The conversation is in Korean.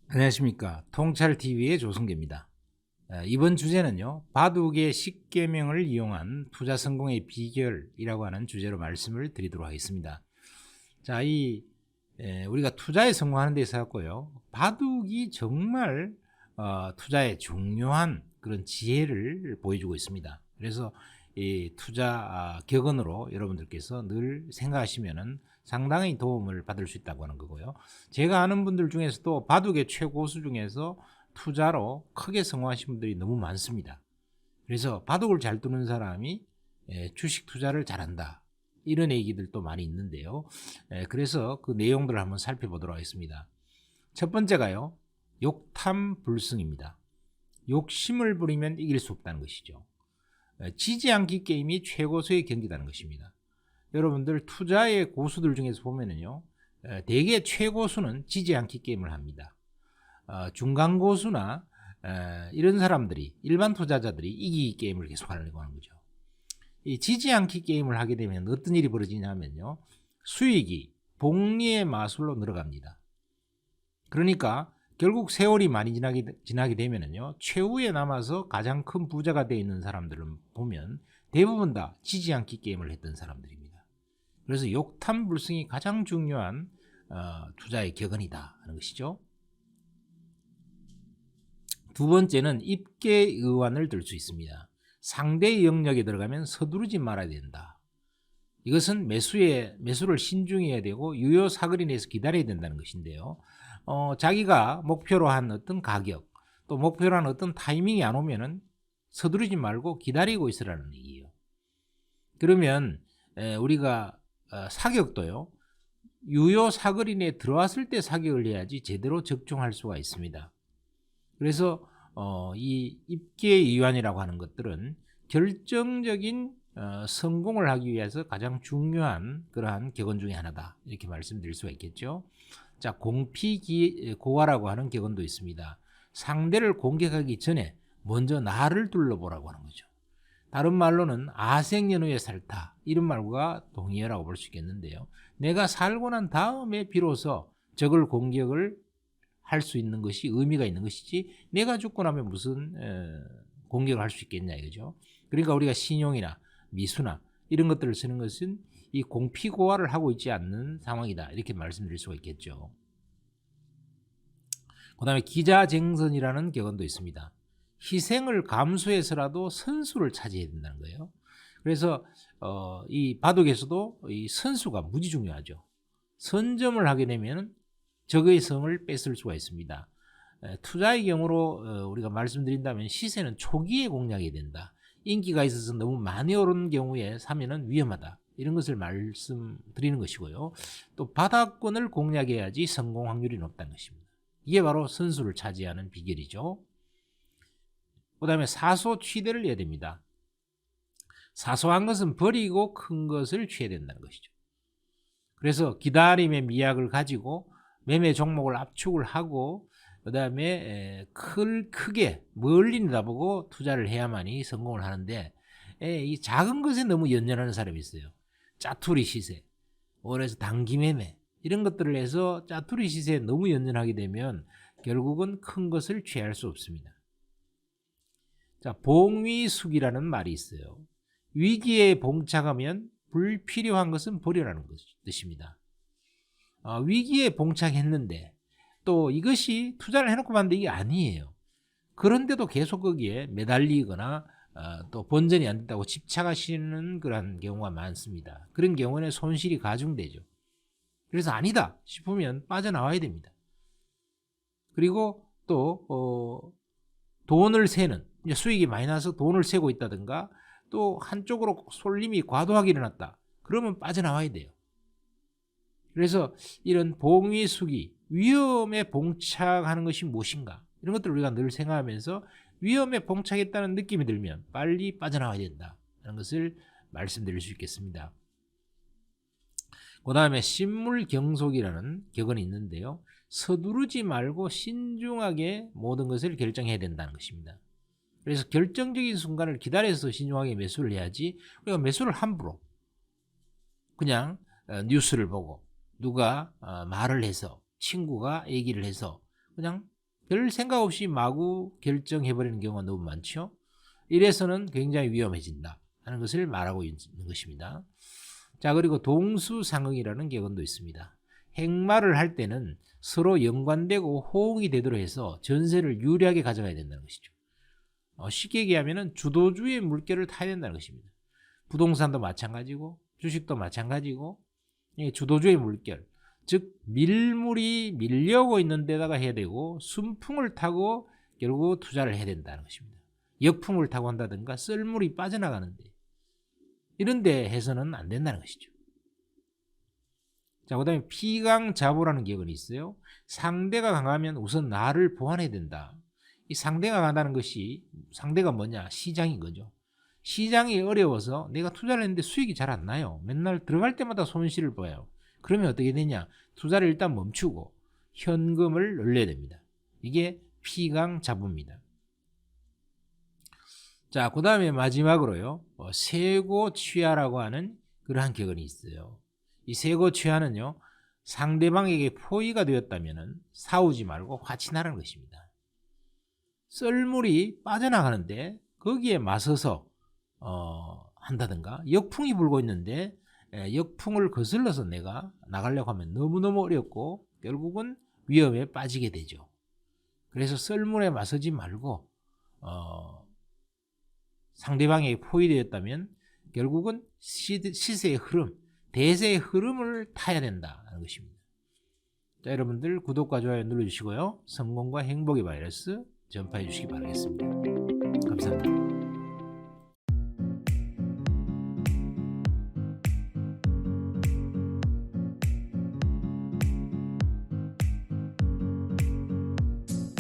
안녕하십니까. 통찰TV의 조성계입니다. 이번 주제는요, 바둑의 10계명을 이용한 투자 성공의 비결이라고 하는 주제로 말씀을 드리도록 하겠습니다. 자, 우리가 투자에 성공하는 데 있어서요, 바둑이 정말 투자에 중요한 그런 지혜를 보여주고 있습니다. 그래서 이 투자 격언으로 여러분들께서 늘 생각하시면은 상당히 도움을 받을 수 있다고 하는 거고요. 제가 아는 분들 중에서도 바둑의 최고수 중에서 투자로 크게 성공하신 분들이 너무 많습니다. 그래서 바둑을 잘 두는 사람이 주식 투자를 잘한다, 이런 얘기들도 많이 있는데요. 그래서 그 내용들을 한번 살펴보도록 하겠습니다. 첫 번째가요, 욕탐불승입니다. 욕심을 부리면 이길 수 없다는 것이죠. 지지 않기 게임이 최고수의 경기라는 것입니다. 여러분들 투자의 고수들 중에서 보면은요, 대개 최고수는 지지 않기 게임을 합니다. 중간 고수나 이런 사람들이, 일반 투자자들이 이기기 게임을 계속 하려고 하는 거죠. 이 지지 않기 게임을 하게 되면 어떤 일이 벌어지냐면요, 수익이 복리의 마술로 늘어갑니다. 그러니까 결국 세월이 많이 지나게 되면은요, 최후에 남아서 가장 큰 부자가 되어 있는 사람들을 보면 대부분 다 지지 않기 게임을 했던 사람들입니다. 그래서 욕탐불승이 가장 중요한 투자의 격언이다 하는 것이죠. 두 번째는 입계의완을 들 수 있습니다. 상대의 영역에 들어가면 서두르지 말아야 된다. 이것은 매수를 신중해야 되고 유효사거리 내에서 기다려야 된다는 것인데요. 자기가 목표로 한 어떤 가격, 또 목표로 한 어떤 타이밍이 안 오면은 서두르지 말고 기다리고 있으라는 얘기예요. 그러면 우리가 사격도요, 유효 사거리 내에 들어왔을 때 사격을 해야지 제대로 적중할 수가 있습니다. 그래서 이 입계의완이라고 하는 것들은 결정적인 성공을 하기 위해서 가장 중요한 그러한 격언 중에 하나다, 이렇게 말씀드릴 수가 있겠죠. 자, 공피고화라고 하는 격언도 있습니다. 상대를 공격하기 전에 먼저 나를 둘러보라고 하는 거죠. 다른 말로는 아생연후의 살타, 이런 말과 동의어라고 볼 수 있겠는데요. 내가 살고 난 다음에 비로소 적을 공격을 할 수 있는 것이 의미가 있는 것이지, 내가 죽고 나면 무슨 공격을 할 수 있겠냐 이거죠. 그러니까 우리가 신용이나 미수나 이런 것들을 쓰는 것은 이 공피고화를 하고 있지 않는 상황이다, 이렇게 말씀드릴 수가 있겠죠. 그 다음에 기자쟁선이라는 격언도 있습니다. 희생을 감수해서라도 선수를 차지해야 된다는 거예요. 그래서 이 바둑에서도 이 선수가 무지 중요하죠. 선점을 하게 되면 적의 성을 뺏을 수가 있습니다. 투자의 경우로 우리가 말씀드린다면 시세는 초기에 공략해야 된다. 인기가 있어서 너무 많이 오른 경우에 사면은 위험하다, 이런 것을 말씀드리는 것이고요. 또 바닥권을 공략해야지 성공 확률이 높다는 것입니다. 이게 바로 선수를 차지하는 비결이죠. 그 다음에 사소취대를 해야 됩니다. 사소한 것은 버리고 큰 것을 취해야 된다는 것이죠. 그래서 기다림의 미학을 가지고 매매 종목을 압축을 하고, 그 다음에 크게 멀리 내다보고 투자를 해야만이 성공을 하는데, 이 작은 것에 너무 연연하는 사람이 있어요. 짜투리 시세, 그래서 단기 매매, 이런 것들을 해서 짜투리 시세에 너무 연연하게 되면 결국은 큰 것을 취할 수 없습니다. 자, 봉위숙이라는 말이 있어요. 위기에 봉착하면 불필요한 것은 버려라는 뜻입니다. 위기에 봉착했는데 또 이것이 투자를 해놓고 만든 게 아니에요. 그런데도 계속 거기에 매달리거나 또 본전이 안 된다고 집착하시는 그런 경우가 많습니다. 그런 경우는 손실이 가중되죠. 그래서 아니다 싶으면 빠져나와야 됩니다. 그리고 또 돈을 세는, 수익이 많이 나서 돈을 세고 있다든가, 또 한쪽으로 쏠림이 과도하게 일어났다, 그러면 빠져나와야 돼요. 그래서 이런 봉위숙이, 위험에 봉착하는 것이 무엇인가, 이런 것들을 우리가 늘 생각하면서 위험에 봉착했다는 느낌이 들면 빨리 빠져나와야 된다 하는 것을 말씀드릴 수 있겠습니다. 그 다음에 신물경속이라는 격언이 있는데요. 서두르지 말고 신중하게 모든 것을 결정해야 된다는 것입니다. 그래서 결정적인 순간을 기다려서 신중하게 매수를 해야지 우리가 매수를 함부로 그냥 뉴스를 보고 누가 말을 해서 친구가 얘기를 해서 그냥 별 생각 없이 마구 결정해버리는 경우가 너무 많죠. 이래서는 굉장히 위험해진다 하는 것을 말하고 있는 것입니다. 자, 그리고 동수상응이라는 격언도 있습니다. 행마를 할 때는 서로 연관되고 호응이 되도록 해서 전세를 유리하게 가져가야 된다는 것이죠. 쉽게 얘기하면 주도주의 물결을 타야 된다는 것입니다. 부동산도 마찬가지고 주식도 마찬가지고 주도주의 물결, 즉 밀물이 밀려오고 있는 데다가 해야 되고 순풍을 타고 결국 투자를 해야 된다는 것입니다. 역풍을 타고 한다든가 썰물이 빠져나가는데 이런 데 해서는 안 된다는 것이죠. 자, 그 다음에 피강자보라는 격언이 있어요. 상대가 강하면 우선 나를 보완해야 된다. 이 상대가 강하다는 것이 상대가 뭐냐? 시장인 거죠. 시장이 어려워서 내가 투자를 했는데 수익이 잘 안 나요. 맨날 들어갈 때마다 손실을 봐요. 그러면 어떻게 되냐? 투자를 일단 멈추고 현금을 늘려야 됩니다. 이게 피강자보입니다. 자, 그 다음에 마지막으로요. 세고취하라고 하는 그러한 격언이 있어요. 이 세고취하는요. 상대방에게 포위가 되었다면 싸우지 말고 화친하라는 것입니다. 썰물이 빠져나가는데 거기에 맞서서 한다든가 역풍이 불고 있는데 역풍을 거슬러서 내가 나가려고 하면 너무너무 어렵고 결국은 위험에 빠지게 되죠. 그래서 썰물에 맞서지 말고 상대방에게 포위되었다면 결국은 시세의 흐름, 대세의 흐름을 타야 된다는 것입니다. 자, 여러분들 구독과 좋아요 눌러주시고요. 성공과 행복의 바이러스 전파해 주시기 바라겠습니다. 감사합니다.